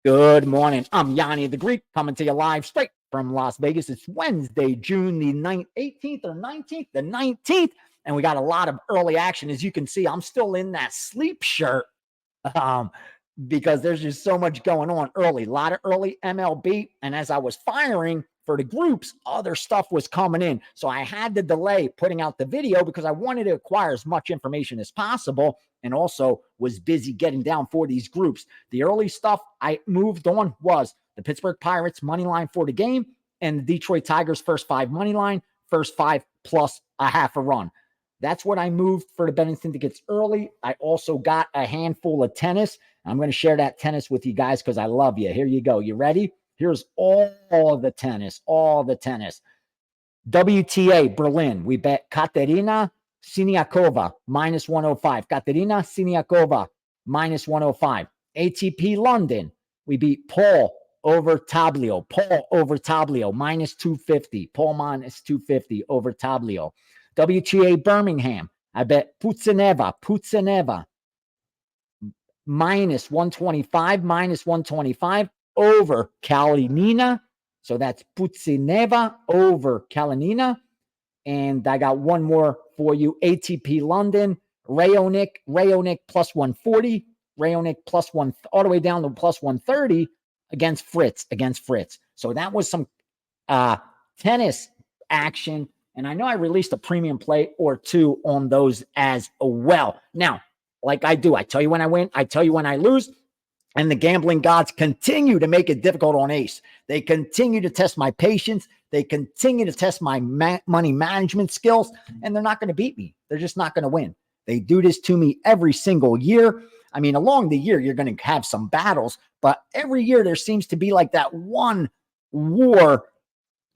Good morning. I'm Gianni the Greek coming to you live straight from Las Vegas. It's Wednesday, June the 18th or 19th, the 19th. And we got a lot of early action. As you can see, I'm still in that sleep shirt because there's just so much going on early. A lot of early MLB. And as I was firing for the groups, other stuff was coming in. So I had to delay putting out the video because I wanted to acquire as much information as possible, and also was busy getting down for these groups. The early stuff I moved on was the Pittsburgh Pirates money line for the game and the Detroit Tigers first five money line, first five plus a half a run. That's what I moved for the betting syndicates early. I also got a handful of tennis. I'm going to share that tennis with you guys because I love you. Here you go. You ready? Here's all the tennis, WTA Berlin. We bet Katerina Siniakova minus 105. Katerina Siniakova minus 105. ATP London. We beat Paul over Tablio. Paul over Tablio minus 250. Paul minus 250 over Tablio. WTA Birmingham. I bet Putsineva minus 125 over Kalinina. So that's Putsineva over Kalinina. And I got one more for you. ATP London, Raonic plus 140, Raonic plus one, all the way down to plus 130 against Fritz. So that was some tennis action. And I know I released a premium play or two on those as well. Now, like I do, I tell you when I win, I tell you when I lose. And the gambling gods continue to make it difficult on Ace. They continue to test my patience. They continue to test my money management skills, and they're not going to beat me. They're just not going to win. They do this to me every single year. I mean, along the year, you're going to have some battles, but every year there seems to be like that one war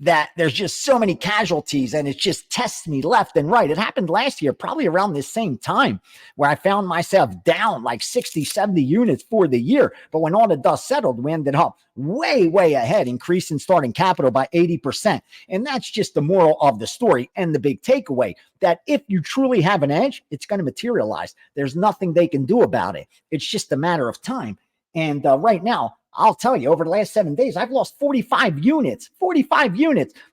that there's just so many casualties, and it just tests me left and right. It happened last year, probably around this same time, where I found myself down like 60, 70 units for the year. But when all the dust settled, we ended up way ahead, increasing starting capital by 80%. And that's just the moral of the story and the big takeaway, that if you truly have an edge, it's going to materialize. There's nothing they can do about it. It's just a matter of time. And right now, I'll tell you, over the last 7 days, I've lost 45 units.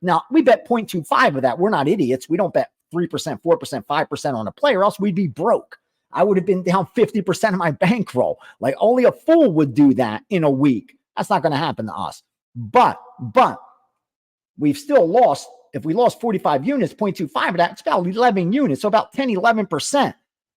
Now, we bet 0.25 of that. We're not idiots. We don't bet 3%, 4%, 5% on a play, or else we'd be broke. I would have been down 50% of my bankroll. Like, only a fool would do that in a week. That's not going to happen to us. But we've still lost. If we lost 45 units, 0.25 of that, it's about 11 units. So about 10, 11%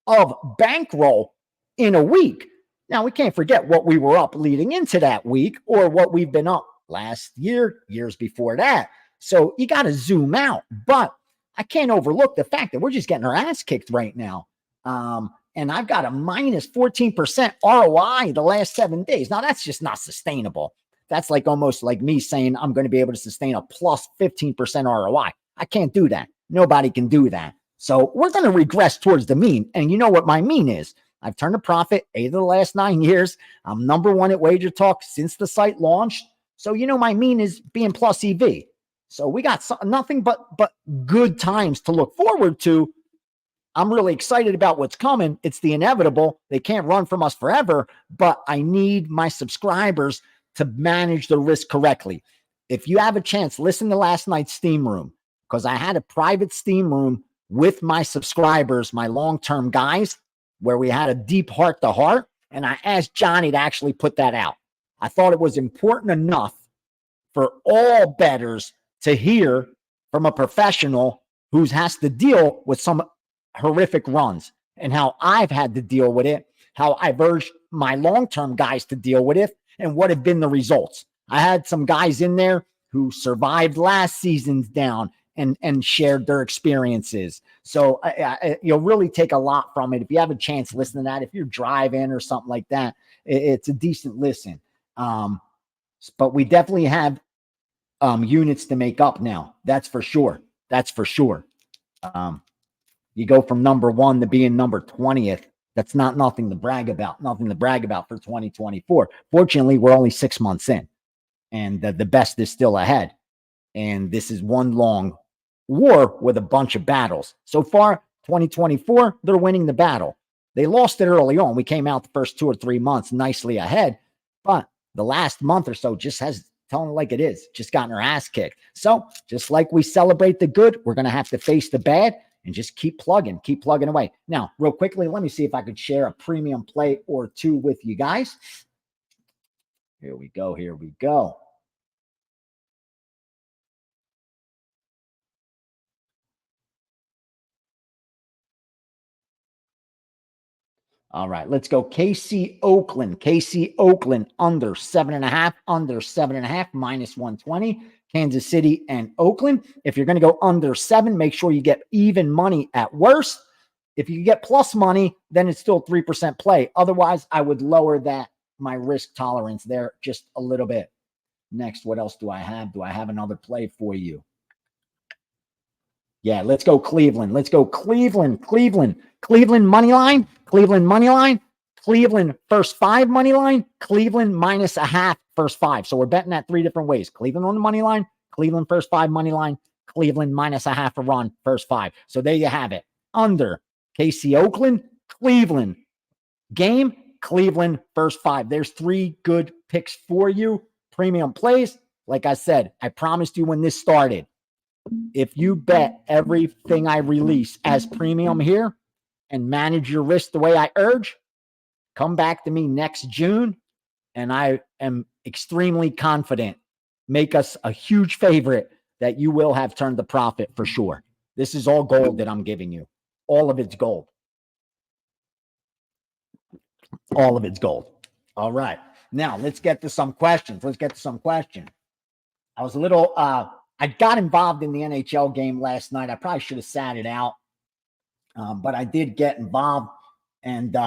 of bankroll in a week. Now, we can't forget what we were up leading into that week, or what we've been up last year, years before that. So you got to zoom out. But I can't overlook the fact that we're just getting our ass kicked right now. And I've got a minus 14% ROI the last 7 days. Now, that's just not sustainable. That's like almost like me saying I'm going to be able to sustain a plus 15% ROI. I can't do that. Nobody can do that. So we're going to regress towards the mean. And you know what my mean is? I've turned a profit 8 of the last 9 years. I'm number one at Wager Talk since the site launched. So, you know, my mean is being plus EV. So we got nothing but good times to look forward to. I'm really excited about what's coming. It's the inevitable. They can't run from us forever, but I need my subscribers to manage the risk correctly. If you have a chance, listen to last night's Steam Room, because I had a private Steam Room with my subscribers, my long-term guys, where we had a deep heart-to-heart, and I asked Johnny to actually put that out. I thought it was important enough for all bettors to hear from a professional who has to deal with some horrific runs, and how I've had to deal with it, how I've urged my long-term guys to deal with it, and what have been the results. I had some guys in there who survived last season's down and shared their experiences. So you'll really take a lot from it. If you have a chance, listen to that. If you're driving or something like that, it's a decent listen. But we definitely have units to make up now. That's for sure. You go from number 1 to being number 20th. That's not nothing to brag about. Nothing to brag about for 2024. Fortunately, we're only 6 months in, and the best is still ahead. And this is one long war with a bunch of battles. So far, 2024, they're winning the battle. They lost it early on. We came out the first 2 or 3 months nicely ahead, but the last month or so just has, telling it like it is, just gotten her ass kicked. So just like we celebrate the good, we're going to have to face the bad and just keep plugging away. Now, real quickly, let me see if I could share a premium play or two with you guys. Here we go. Here we go. All right, let's go. KC Oakland. KC Oakland under 7.5, under 7.5, minus 120. Kansas City and Oakland. If you're going to go under 7, make sure you get even money at worst. If you get plus money, then it's still 3% play. Otherwise, I would lower that, my risk tolerance there just a little bit. Next, what else do I have? Do I have another play for you? Yeah, let's go Cleveland. Let's go Cleveland. Cleveland money line. Cleveland money line. Cleveland first 5 money line. Cleveland minus a half first 5. So we're betting that 3 different ways. Cleveland on the money line. Cleveland first 5 money line. Cleveland minus a half a run first 5. So there you have it. Under KC Oakland. Cleveland game. Cleveland first 5. There's 3 good picks for you. Premium plays. Like I said, I promised you when this started, if you bet everything I release as premium here and manage your risk the way I urge, come back to me next June, and I am extremely confident, make us a huge favorite, that you will have turned the profit for sure. This is all gold that I'm giving you. All of it's gold. All of it's gold. All right. Now, let's get to some questions. I was a little... I got involved in the NHL game last night. I probably should have sat it out, but I did get involved. And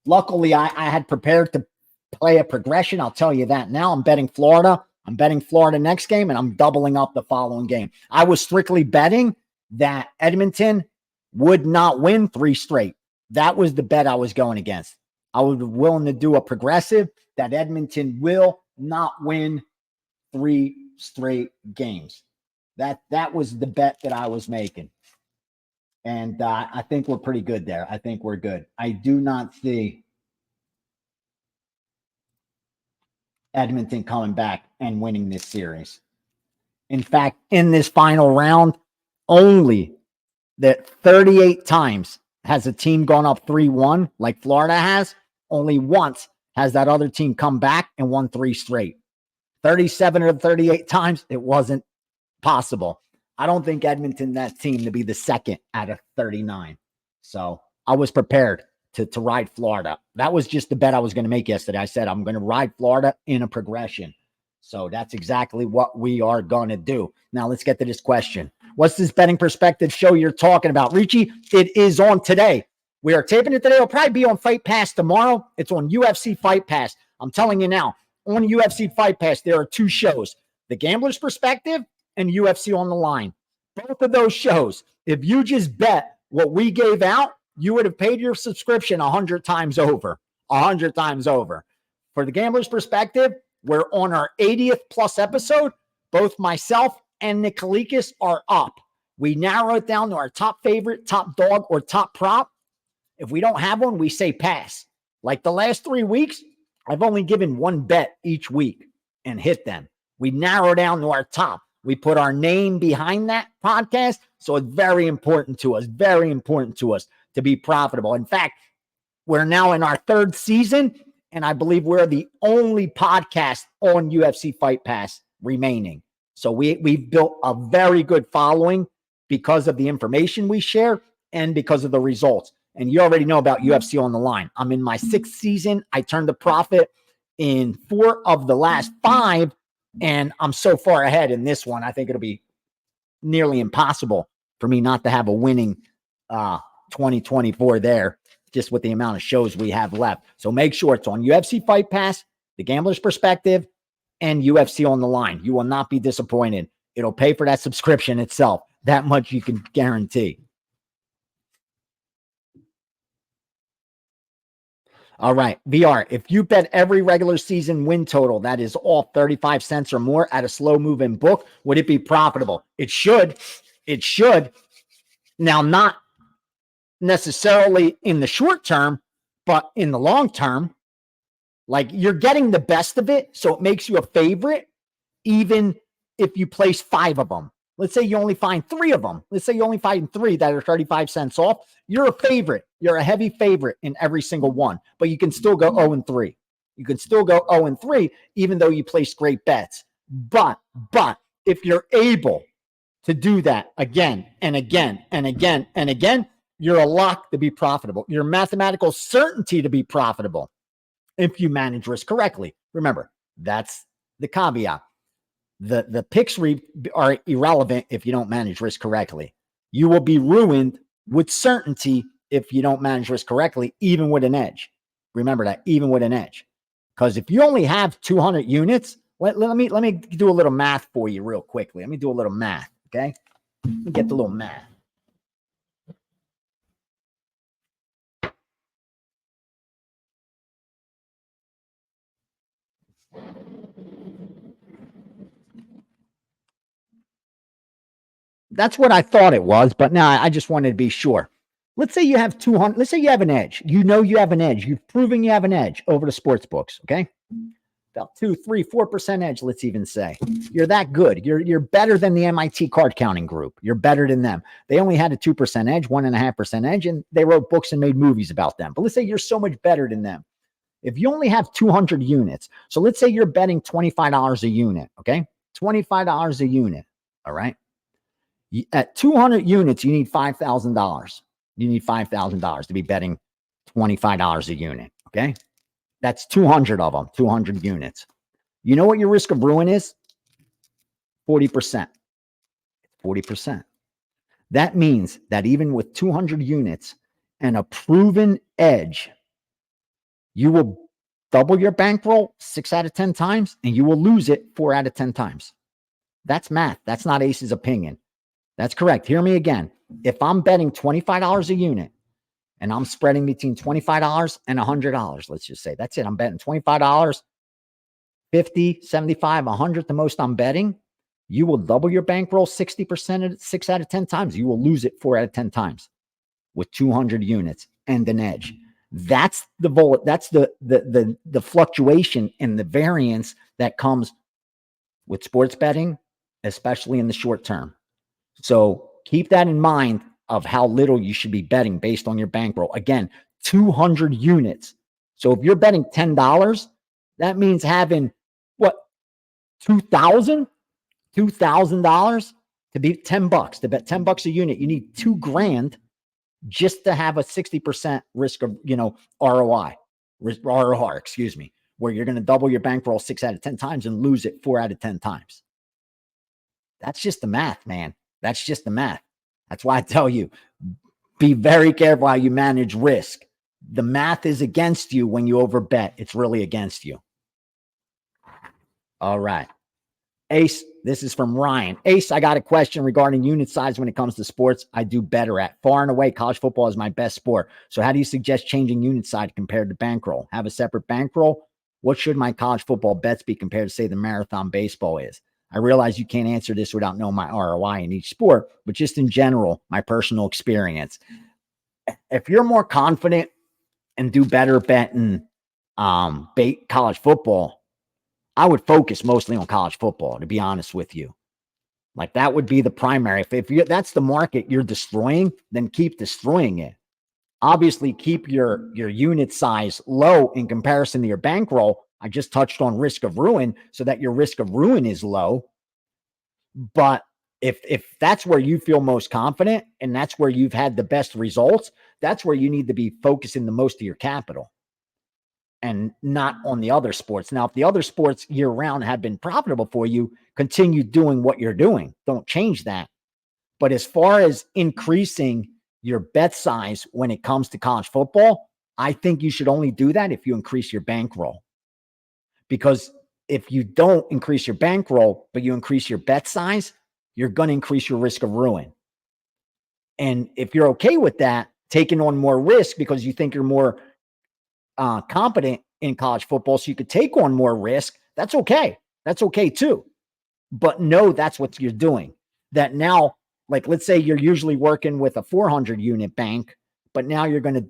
luckily, I had prepared to play a progression. I'll tell you that now. I'm betting Florida. I'm betting Florida next game, and I'm doubling up the following game. I was strictly betting that Edmonton would not win 3 straight. That was the bet I was going against. I was willing to do a progressive that Edmonton will not win 3 straight games. That was the bet that I was making. And I think we're pretty good there. I think we're good. I do not see Edmonton coming back and winning this series. In fact, in this final round, only that 38 times has a team gone up 3-1 like Florida has. Only once has that other team come back and won 3 straight. 37 of 38 times, it wasn't possible. I don't think Edmonton, that team, to be the second out of 39. So I was prepared to ride Florida. That was just the bet I was going to make yesterday. I said, I'm going to ride Florida in a progression. So that's exactly what we are going to do. Now let's get to this question. What's this betting perspective show you're talking about? Richie, it is on today. We are taping it today. It'll probably be on Fight Pass tomorrow. It's on UFC Fight Pass. I'm telling you now, on UFC Fight Pass, there are 2 shows, The Gambler's Perspective and UFC on the Line. Both of those shows, if you just bet what we gave out, you would have paid your subscription 100 times over. 100 times over. For The Gambler's Perspective, we're on our 80th plus episode. Both myself and Nick Karalis are up. We narrow it down to our top favorite, top dog, or top prop. If we don't have one, we say pass. Like the last 3 weeks, I've only given 1 bet each week and hit them. We narrow down to our top. We put our name behind that podcast. So it's very important to us to be profitable. In fact, we're now in our 3rd season, and I believe we're the only podcast on UFC Fight Pass remaining. So we've built a very good following because of the information we share and because of the results. And you already know about UFC on the Line. I'm in my 6th season. I turned a profit in 4 of the last 5, and I'm so far ahead in this one. I think it'll be nearly impossible for me not to have a winning 2024 there, just with the amount of shows we have left. So make sure it's on UFC Fight Pass, The Gambler's Perspective, and UFC on the Line. You will not be disappointed. It'll pay for that subscription itself. That much you can guarantee. All right, VR, if you bet every regular season win total that is off 35 cents or more at a slow moving book, would it be profitable? It should. It should. Now, not necessarily in the short term, but in the long term, Like you're getting the best of it, so it makes you a favorite, even if you place 5 of them. Let's say you only find 3 of them. Let's say you only find 3 that are 35 cents off. You're a favorite. You're a heavy favorite in every single one, but you can still go 0-3. You can still go 0-3, even though you place great bets. But if you're able to do that again and again and again and again, you're a lock to be profitable. You're mathematical certainty to be profitable if you manage risk correctly. Remember, that's the caveat. The picks are irrelevant if you don't manage risk correctly. You will be ruined with certainty if you don't manage risk correctly, even with an edge. Remember that, even with an edge. Because if you only have 200 units, let me do a little math for you real quickly. Let me do a little math, okay? Let me get the little math. That's what I thought it was, but now I just wanted to be sure. Let's say you have 200. Let's say you have an edge. You know you have an edge. You've proven you have an edge over the sports books, okay? About 2, 3, 4% edge, let's even say. You're that good. You're better than the MIT card counting group. You're better than them. They only had a 2% edge, 1.5% edge, and they wrote books and made movies about them. But let's say you're so much better than them. If you only have 200 units, so let's say you're betting $25 a unit, okay? $25 a unit, all right? At 200 units, you need $5,000. You need $5,000 to be betting $25 a unit, okay? That's 200 of them, 200 units. You know what your risk of ruin is? 40%. 40%. That means that even with 200 units and a proven edge, you will double your bankroll 6 out of 10 times, and you will lose it 4 out of 10 times. That's math. That's not Ace's opinion. That's correct. Hear me again. If I'm betting $25 a unit and I'm spreading between $25 and $100, let's just say that's it. I'm betting $25, 50, 75, 100, the most I'm betting. You will double your bankroll 60% 6 out of 10 times. You will lose it 4 out of 10 times with 200 units and an edge. That's the fluctuation and the variance that comes with sports betting, especially in the short term. So keep that in mind of how little you should be betting based on your bankroll. Again, 200 units. So if you're betting $10, that means having what? $2,000 to be $10 to bet $10 a unit. You need $2,000 just to have a 60% risk of, ROR, excuse me, where you're going to double your bankroll 6 out of 10 times and lose it 4 out of 10 times. That's just the math, man. That's just the math. That's why I tell you, be very careful how you manage risk. The math is against you when you overbet. It's really against you. All right. Ace, this is from Ryan. Ace, I got a question regarding unit size when it comes to sports I do better at. Far and away, college football is my best sport. So how do you suggest changing unit size compared to bankroll? Have a separate bankroll? What should my college football bets be compared to, say, the marathon baseball is? I realize you can't answer this without knowing my ROI in each sport, but just in general, my personal experience. If you're more confident and do better betting college football, I would focus mostly on college football, to be honest with you. Like that would be the primary. If that's the market you're destroying, then keep destroying it. Obviously, keep your unit size low in comparison to your bankroll. I just touched on risk of ruin so that your risk of ruin is low. But if that's where you feel most confident and that's where you've had the best results, that's where you need to be focusing the most of your capital and not on the other sports. Now, if the other sports year round have been profitable for you, continue doing what you're doing. Don't change that. But as far as increasing your bet size when it comes to college football, I think you should only do that if you increase your bankroll. Because if you don't increase your bankroll, but you increase your bet size, you're going to increase your risk of ruin. And if you're okay with that, taking on more risk because you think you're more competent in college football, so you could take on more risk, that's okay. That's okay too. But no, that's what you're doing. That now, like, let's say you're usually working with a 400 unit bank, but now you're going to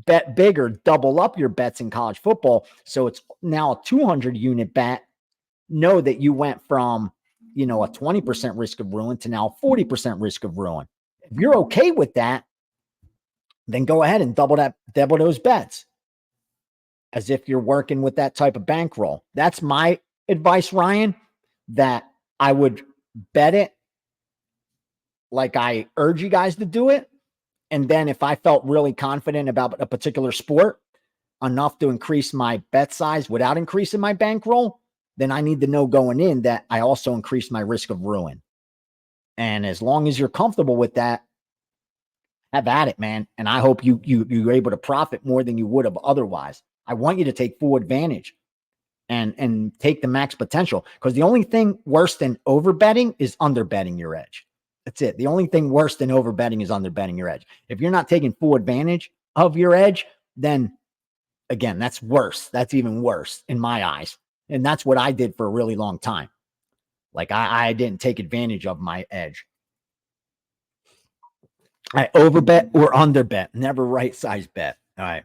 bet bigger, double up your bets in college football. So it's now a 200 unit bet. Know that you went from, a 20% risk of ruin to now 40% risk of ruin. If you're okay with that, then go ahead and double those bets as if you're working with that type of bankroll. That's my advice, Ryan, that I would bet it like I urge you guys to do it. And then if I felt really confident about a particular sport enough to increase my bet size without increasing my bankroll, then I need to know going in that I also increased my risk of ruin. And as long as you're comfortable with that, have at it, man. And I hope you're able to profit more than you would have otherwise. I want you to take full advantage and take the max potential, because the only thing worse than overbetting is underbetting your edge. That's it. The only thing worse than overbetting is underbetting your edge. If you're not taking full advantage of your edge, then again, that's worse. That's even worse in my eyes. And that's what I did for a really long time. Like I didn't take advantage of my edge. I overbet or underbet, never right size bet. All right.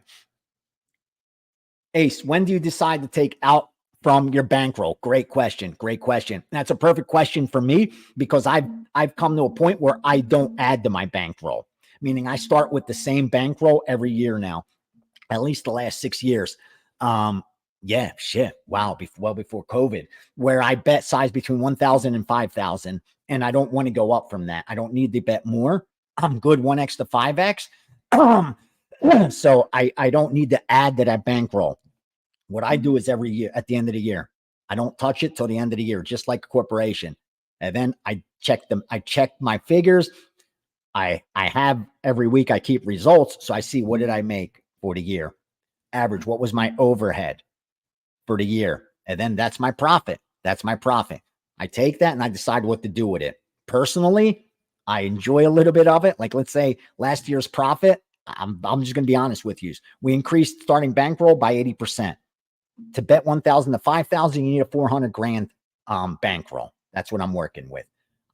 Ace, when do you decide to take out from your bankroll? Great question. Great question. That's a perfect question for me, because I've come to a point where I don't add to my bankroll, meaning I start with the same bankroll every year now, at least the last 6 years. Yeah, shit. Wow. Well before COVID, where I bet size between 1,000 and 5,000, and I don't want to go up from that. I don't need to bet more. I'm good 1x to 5x. So I don't need to add to that bankroll. What I do is every year at the end of the year, I don't touch it till the end of the year, just like a corporation. And then I check them. I check my figures. I have every week I keep results. So I see, what did I make for the year? Average. What was my overhead for the year? And then that's my profit. That's my profit. I take that and I decide what to do with it. Personally, I enjoy a little bit of it. Like, let's say last year's profit, I'm just going to be honest with you. We increased starting bankroll by 80%. To bet 1,000 to 5,000, you need a 400 grand bankroll. That's what I'm working with.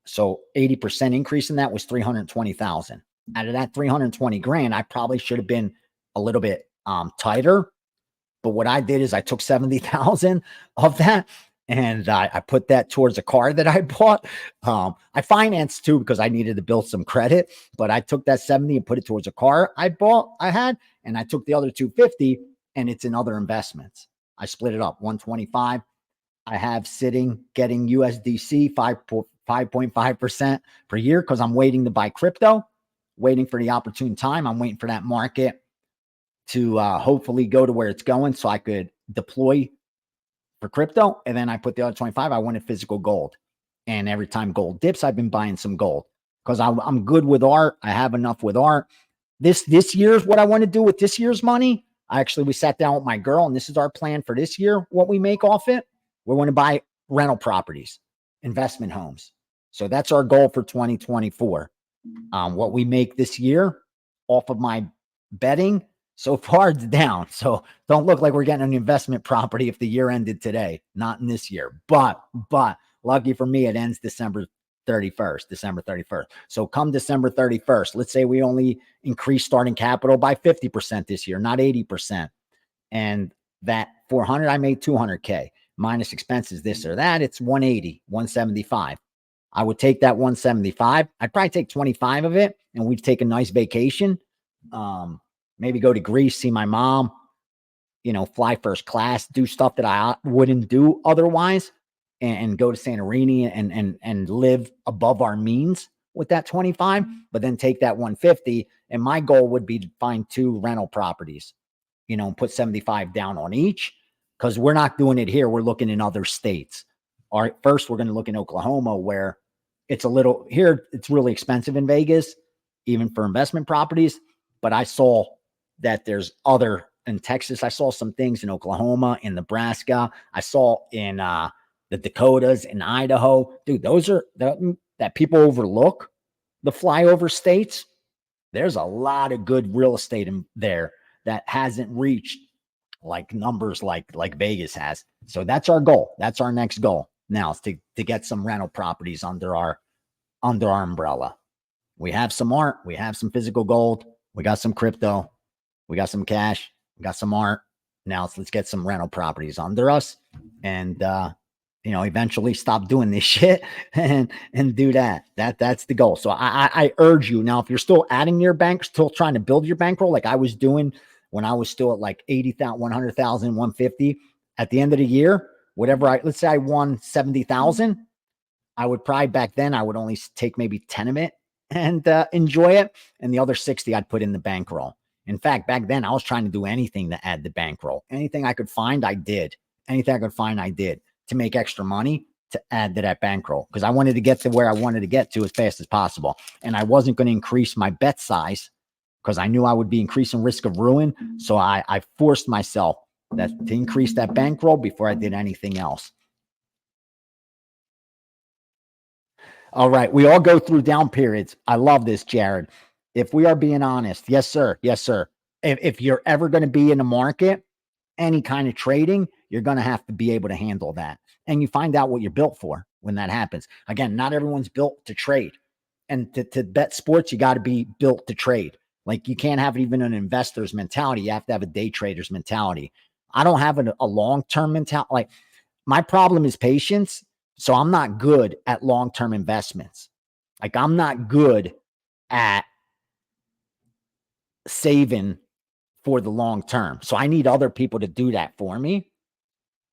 So 80% increase in that was 320,000. Out of that 320 grand, I probably should have been a little bit tighter. But what I did is I took 70,000 of that and I put that towards a car that I bought. I financed too, because I needed to build some credit, but I took that 70 and put it towards a car I had, and I took the other 250 and it's in other investments. I split it up. 125 I have sitting, getting USDC 5.5% per year, because I'm waiting to buy crypto, waiting for the opportune time. I'm waiting for that market to hopefully go to where it's going so I could deploy for crypto. And then I put the other 25. I wanted physical gold. And every time gold dips, I've been buying some gold, because I'm good with art. I have enough with art. This year's what I want to do with this year's money. We sat down with my girl, and this is our plan for this year. What we make off it, we want to buy rental properties, investment homes. So that's our goal for 2024. What we make this year off of my betting, so far it's down. So don't look like we're getting an investment property if the year ended today. Not in this year. But lucky for me, it ends December 31st. So come December 31st, let's say we only increase starting capital by 50% this year, not 80%. And that 400, I made 200K minus expenses, this or that. It's 180, 175. I would take that 175. I'd probably take 25 of it and we'd take a nice vacation. Maybe go to Greece, see my mom, fly first class, do stuff that I wouldn't do otherwise, and go to Santorini and live above our means with that 25, but then take that 150. And my goal would be to find 2 rental properties, and put 75 down on each, because we're not doing it here. We're looking in other states. All right. First, we're going to look in Oklahoma, where it's really expensive in Vegas, even for investment properties. But I saw that there's other in Texas. I saw some things in Oklahoma, in Nebraska. I saw in the Dakotas, in Idaho. Dude, those are that people overlook, the flyover states. There's a lot of good real estate in there that hasn't reached like numbers like Vegas has. So that's our goal. That's our next goal now, is to get some rental properties under our umbrella. We have some art. We have some physical gold. We got some crypto. We got some cash. We got some art. Now let's get some rental properties under us and, eventually stop doing this shit and do that. That's the goal. So I urge you now, if you're still adding your bank, still trying to build your bankroll, like I was doing when I was still at like 80,000, 100,000, 150 at the end of the year, whatever let's say I won 70,000. I would probably back then I would only take maybe 10 of it and enjoy it. And the other 60 I'd put in the bankroll. In fact, back then I was trying to do anything to add the bankroll. Anything I could find, I did. Anything I could find, I did to make extra money to add to that bankroll because I wanted to get to where I wanted to get to as fast as possible. And I wasn't going to increase my bet size because I knew I would be increasing risk of ruin. So I forced myself to increase that bankroll before I did anything else. All right. We all go through down periods. I love this, Jared. If we are being honest, yes, sir. Yes, sir. If you're ever going to be in the market, any kind of trading, you're going to have to be able to handle that. And you find out what you're built for when that happens. Again, not everyone's built to trade. And to bet sports, you got to be built to trade. Like you can't have even an investor's mentality. You have to have a day trader's mentality. I don't have a long-term mentality. Like my problem is patience. So I'm not good at long-term investments. Like I'm not good at saving for the long term. So I need other people to do that for me.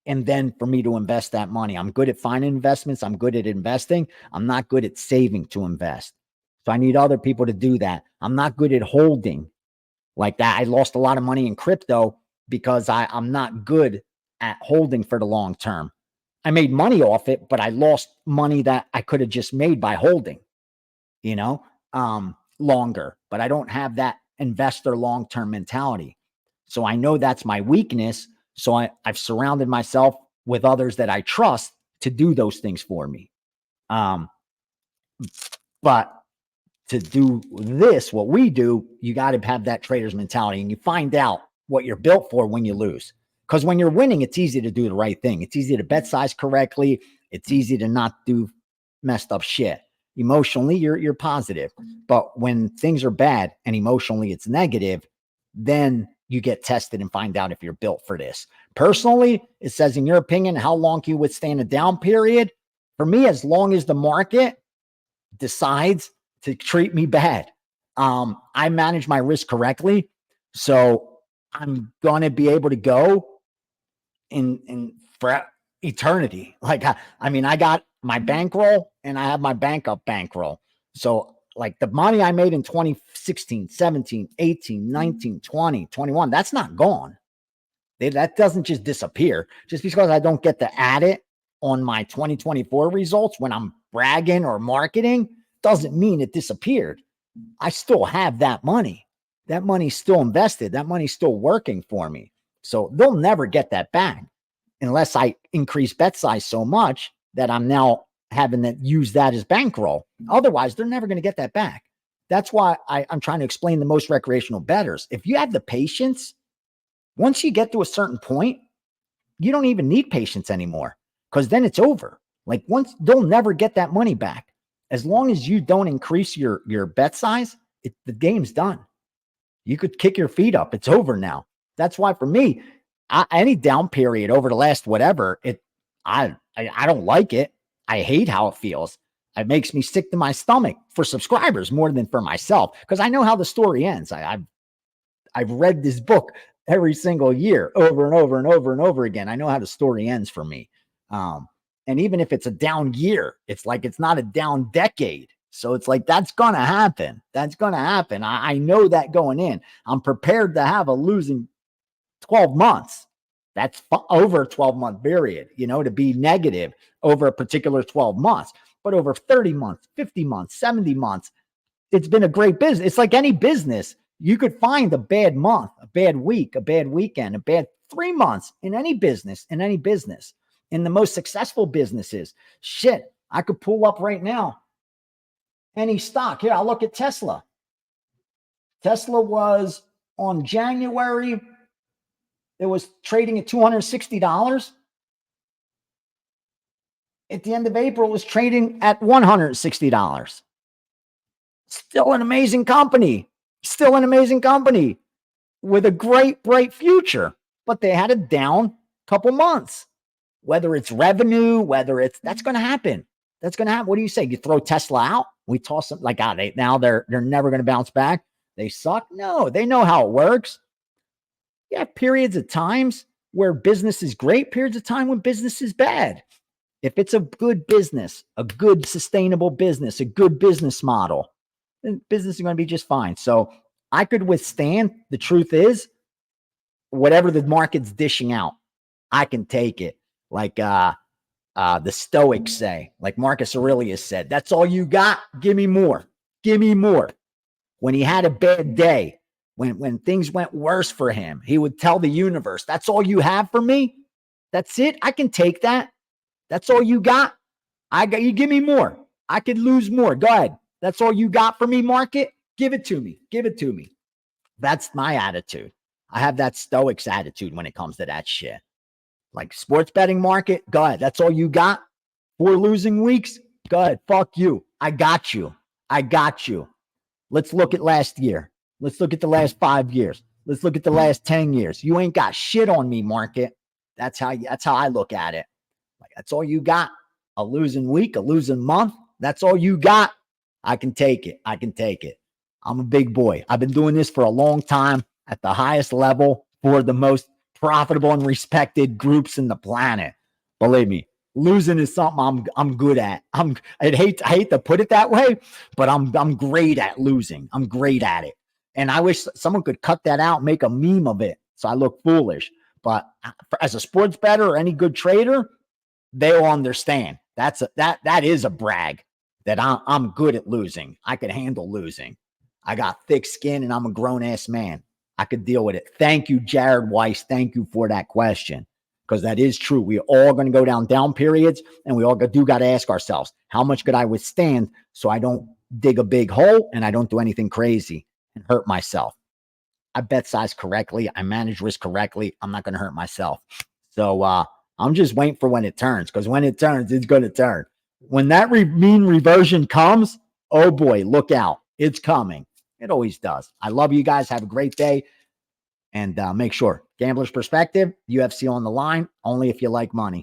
And then for me to invest that money, I'm good at finding investments. I'm good at investing. I'm not good at saving to invest. So I need other people to do that. I'm not good at holding like that. I lost a lot of money in crypto because I'm not good at holding for the long term. I made money off it, but I lost money that I could have just made by holding, longer. But I don't have that investor long-term mentality. So I know that's my weakness. So I've surrounded myself with others that I trust to do those things for me. But to do this, what we do, you got to have that trader's mentality and you find out what you're built for when you lose. Because when you're winning, it's easy to do the right thing. It's easy to bet size correctly. It's easy to not do messed up shit. Emotionally, you're positive. But when things are bad and emotionally it's negative, then you get tested and find out if you're built for this. Personally, it says, in your opinion, how long can you withstand a down period? For me, as long as the market decides to treat me bad, I manage my risk correctly. So I'm going to be able to go in for eternity. Like, I got my bankroll and I have my backup bankroll. So like the money I made in 2016, 17, 18, 19, 20, 21, that's not gone. That doesn't just disappear. Just because I don't get to add it on my 2024 results when I'm bragging or marketing doesn't mean it disappeared. I still have that money. That money's still invested. That money's still working for me. So they'll never get that back unless I increase bet size so much that I'm now having to use that as bankroll. Otherwise, they're never going to get that back. That's why I'm trying to explain to most recreational bettors. If you have the patience, once you get to a certain point, you don't even need patience anymore because then it's over. Like once they'll never get that money back. As long as you don't increase your bet size, the game's done. You could kick your feet up. It's over now. That's why for me, any down period over the last whatever, I don't like it. I hate how it feels. It makes me sick to my stomach for subscribers more than for myself because I know how the story ends. I've read this book every single year over and over and over and over again. I know how the story ends for me. And even if it's a down year, it's like it's not a down decade. So it's like that's going to happen. That's going to happen. I know that going in. I'm prepared to have a losing 12 months. That's over a 12-month period, to be negative over a particular 12 months. But over 30 months, 50 months, 70 months, it's been a great business. It's like any business. You could find a bad month, a bad week, a bad weekend, a bad 3 months in any business, in the most successful businesses. Shit, I could pull up right now any stock. Here, I'll look at Tesla. Tesla was on January, it was trading at $260. At the end of April, it was trading at $160. Still an amazing company. with a great, bright future, but they had a down couple months. Whether it's revenue, whether it's that's going to happen. That's going to happen. What do you say? You throw Tesla out? We toss them like, now they're never going to bounce back. They suck. No, they know how it works. You have periods of times where business is great, periods of time when business is bad. If it's a good business, a good sustainable business, a good business model, then business is going to be just fine. So I could withstand. The truth is, whatever the market's dishing out, I can take it. Like the Stoics say, like Marcus Aurelius said, that's all you got? Give me more. Give me more. When he had a bad day, when things went worse for him, he would tell the universe, that's all you have for me? That's it? I can take that. That's all you got? You give me more. I could lose more. Go ahead. That's all you got for me, market? Give it to me. Give it to me. That's my attitude. I have that Stoics attitude when it comes to that shit. Like sports betting market, go ahead. That's all you got? 4 losing weeks? Go ahead. Fuck you. I got you. I got you. Let's look at last year. Let's look at the last 5 years. Let's look at the last 10 years. You ain't got shit on me, market. That's how I look at it. Like, that's all you got. A losing week, a losing month. That's all you got. I can take it. I can take it. I'm a big boy. I've been doing this for a long time at the highest level for the most profitable and respected groups in the planet. Believe me, losing is something I'm good at. I hate to put it that way, but I'm great at losing. I'm great at it. And I wish someone could cut that out, make a meme of it so I look foolish. But as a sports bettor or any good trader, they'll understand. That is a brag that I'm good at losing. I can handle losing. I got thick skin and I'm a grown ass man. I could deal with it. Thank you, Jared Weiss. Thank you for that question, because that is true. We're all going to go down periods, and we all got to ask ourselves, how much could I withstand so I don't dig a big hole and I don't do anything crazy and hurt myself? I bet size correctly. I manage risk correctly. I'm not going to hurt myself. So I'm just waiting for when it turns, because when it turns, it's going to turn. When that mean reversion comes, oh boy, look out. It's coming. It always does. I love you guys. Have a great day. And make sure, gambler's perspective, UFC on the line, only if you like money.